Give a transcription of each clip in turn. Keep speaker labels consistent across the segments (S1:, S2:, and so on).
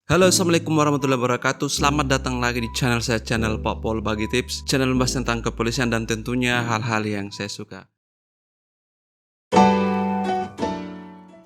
S1: Halo, assalamualaikum warahmatullahi wabarakatuh. Selamat datang lagi di channel saya, channel Pak Pol Bagi Tips. Channel membahas tentang kepolisian dan tentunya hal-hal yang saya suka.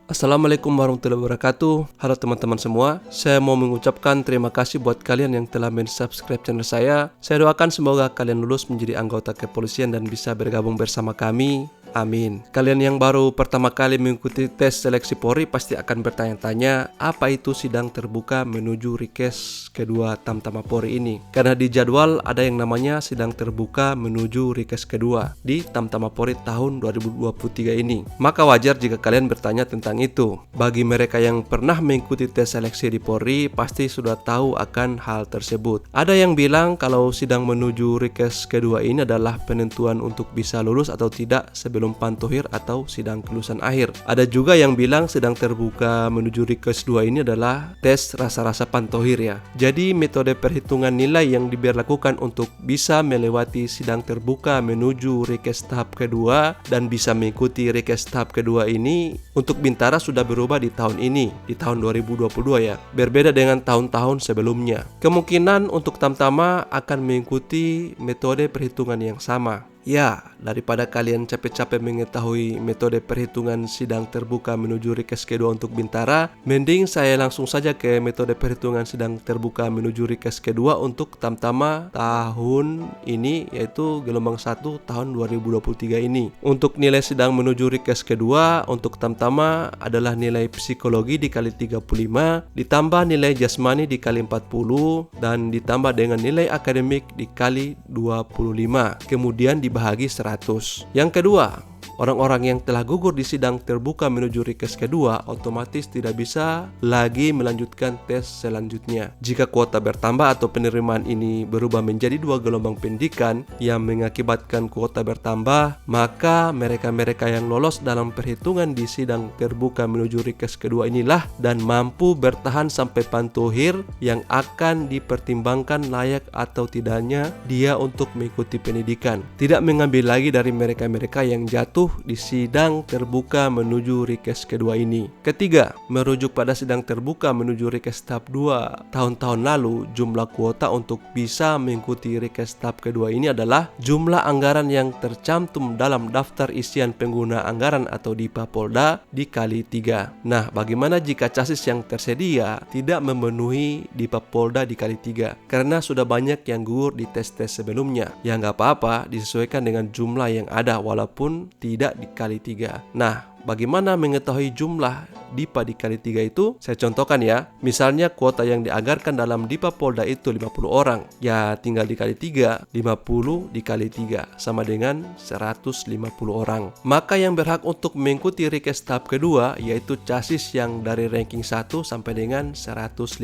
S1: Assalamualaikum warahmatullahi wabarakatuh. Halo teman-teman semua. Saya mau mengucapkan terima kasih buat kalian yang telah men-subscribe channel saya. Saya doakan semoga kalian lulus menjadi anggota kepolisian dan bisa bergabung bersama kami. Amin. Kalian yang baru pertama kali mengikuti tes seleksi Polri pasti akan bertanya-tanya, apa itu sidang terbuka menuju Rikes kedua Tamtama Polri ini? Karena di jadwal ada yang namanya sidang terbuka menuju Rikes kedua di Tamtama Polri tahun 2023 ini. Maka wajar jika kalian bertanya tentang itu. Bagi mereka yang pernah mengikuti tes seleksi di Polri pasti sudah tahu akan hal tersebut. Ada yang bilang kalau sidang menuju Rikes kedua ini adalah penentuan untuk bisa lulus atau tidak sebelum pantohir atau sidang kelulusan akhir. Ada juga yang bilang sidang terbuka menuju Rikes 2 ini adalah tes rasa-rasa pantohir ya. Jadi metode perhitungan nilai yang diberlakukan untuk bisa melewati sidang terbuka menuju Rikes tahap kedua dan bisa mengikuti Rikes tahap kedua ini untuk Bintara sudah berubah di tahun ini, di tahun 2022 ya. Berbeda dengan tahun-tahun sebelumnya. Kemungkinan untuk Tamtama akan mengikuti metode perhitungan yang sama. Ya, daripada kalian capek-capek mengetahui metode perhitungan sidang terbuka menuju Rikes kedua untuk Bintara, mending saya langsung saja ke metode perhitungan sidang terbuka menuju Rikes kedua untuk Tamtama tahun ini, yaitu gelombang 1 tahun 2023 ini. Untuk nilai sidang menuju Rikes kedua untuk Tamtama adalah nilai psikologi dikali 35, ditambah nilai jasmani dikali 40, dan ditambah dengan nilai akademik dikali 25. Kemudian dibahagi 100. Yang kedua, orang-orang yang telah gugur di sidang terbuka menuju Rikes kedua otomatis tidak bisa lagi melanjutkan tes selanjutnya. Jika kuota bertambah atau penerimaan ini berubah menjadi 2 gelombang pendidikan yang mengakibatkan kuota bertambah, maka mereka-mereka yang lolos dalam perhitungan di sidang terbuka menuju Rikes kedua inilah dan mampu bertahan sampai pantohir yang akan dipertimbangkan layak atau tidaknya dia untuk mengikuti pendidikan. Tidak mengambil lagi dari mereka-mereka yang jatuh di sidang terbuka menuju Rikes kedua ini. Ketiga, merujuk pada sidang terbuka menuju Rikes tahap 2 tahun-tahun lalu, jumlah kuota untuk bisa mengikuti Rikes tahap kedua ini adalah jumlah anggaran yang tercantum dalam daftar isian pengguna anggaran atau DIPA Polda dikali 3. Nah, bagaimana jika chassis yang tersedia tidak memenuhi DIPA Polda dikali 3? Karena sudah banyak yang gugur di tes-tes sebelumnya. Ya nggak apa-apa, disesuaikan dengan jumlah yang ada walaupun tidak dikali 3. Nah, bagaimana mengetahui jumlah DIPA dikali 3 itu? Saya contohkan ya. Misalnya kuota yang dianggarkan dalam DIPA Polda itu 50 orang. Ya tinggal dikali 3, 50 dikali 3 sama dengan 150 orang. Maka yang berhak untuk mengikuti Rikes tahap kedua yaitu chassis yang dari ranking 1 sampai dengan 150.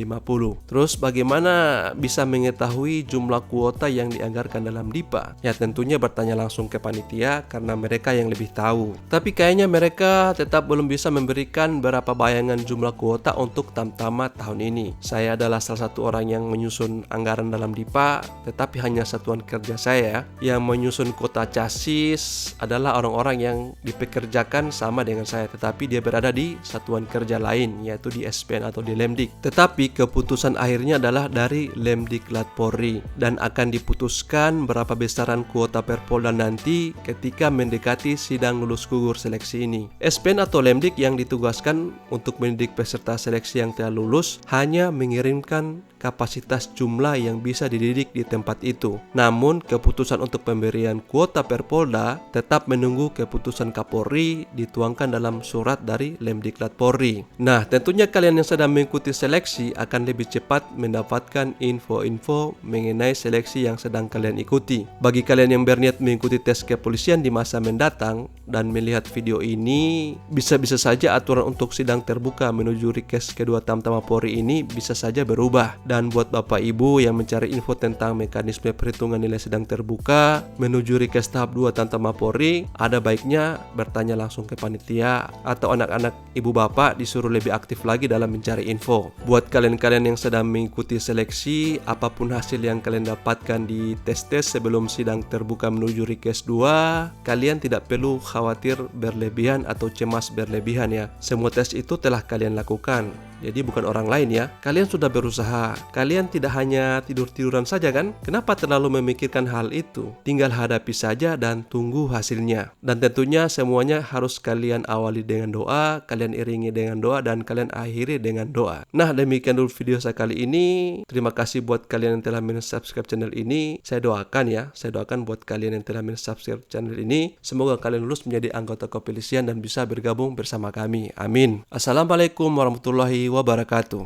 S1: Terus bagaimana bisa mengetahui jumlah kuota yang dianggarkan dalam DIPA? Ya tentunya bertanya langsung ke panitia karena mereka yang lebih tahu. Tapi kayaknya mereka tetap belum bisa memberikan berapa bayangan jumlah kuota untuk Tamtama tahun ini. Saya adalah salah satu orang yang menyusun anggaran dalam DIPA, tetapi hanya satuan kerja saya yang menyusun kuota chassis adalah orang-orang yang dipekerjakan sama dengan saya, tetapi dia berada di satuan kerja lain, yaitu di SPN atau di Lemdik. Tetapi keputusan akhirnya adalah dari Lemdiklat Polri dan akan diputuskan berapa besaran kuota per Polda nanti ketika mendekati sidang lulus gugur seleksi ini. SPN atau Lemdik yang ditugaskan untuk mendidik peserta seleksi yang telah lulus hanya mengirimkan kapasitas jumlah yang bisa dididik di tempat itu. Namun keputusan untuk pemberian kuota per Polda tetap menunggu keputusan Kapolri dituangkan dalam surat dari Lemdiklat Polri. Nah, tentunya kalian yang sedang mengikuti seleksi akan lebih cepat mendapatkan info-info mengenai seleksi yang sedang kalian ikuti. Bagi kalian yang berniat mengikuti tes kepolisian di masa mendatang dan melihat video ini, bisa saja aturan untuk sidang terbuka menuju Rikes kedua Tamtama Polri ini bisa saja berubah Dan buat Bapak Ibu yang mencari info tentang mekanisme perhitungan nilai sidang terbuka menuju request tahap 2 tanpa Mapolri, ada baiknya bertanya langsung ke panitia atau anak-anak ibu bapak disuruh lebih aktif lagi dalam mencari info. Buat kalian-kalian yang sedang mengikuti seleksi, apapun hasil yang kalian dapatkan di tes-tes sebelum sidang terbuka menuju request 2, kalian tidak perlu khawatir berlebihan atau cemas berlebihan ya. Semua tes itu telah kalian lakukan. Jadi bukan orang lain ya. Kalian sudah berusaha. Kalian tidak hanya tidur-tiduran saja kan? Kenapa terlalu memikirkan hal itu? Tinggal hadapi saja dan tunggu hasilnya. Dan tentunya semuanya harus kalian awali dengan doa, kalian iringi dengan doa, dan kalian akhiri dengan doa. Nah, demikian dulu video saya kali ini. Terima kasih buat kalian yang telah subscribe channel ini. Saya doakan ya. Saya doakan buat kalian yang telah subscribe channel ini. Semoga kalian lulus menjadi anggota kepolisian dan bisa bergabung bersama kami. Amin. Assalamualaikum warahmatullahi wabarakatuh.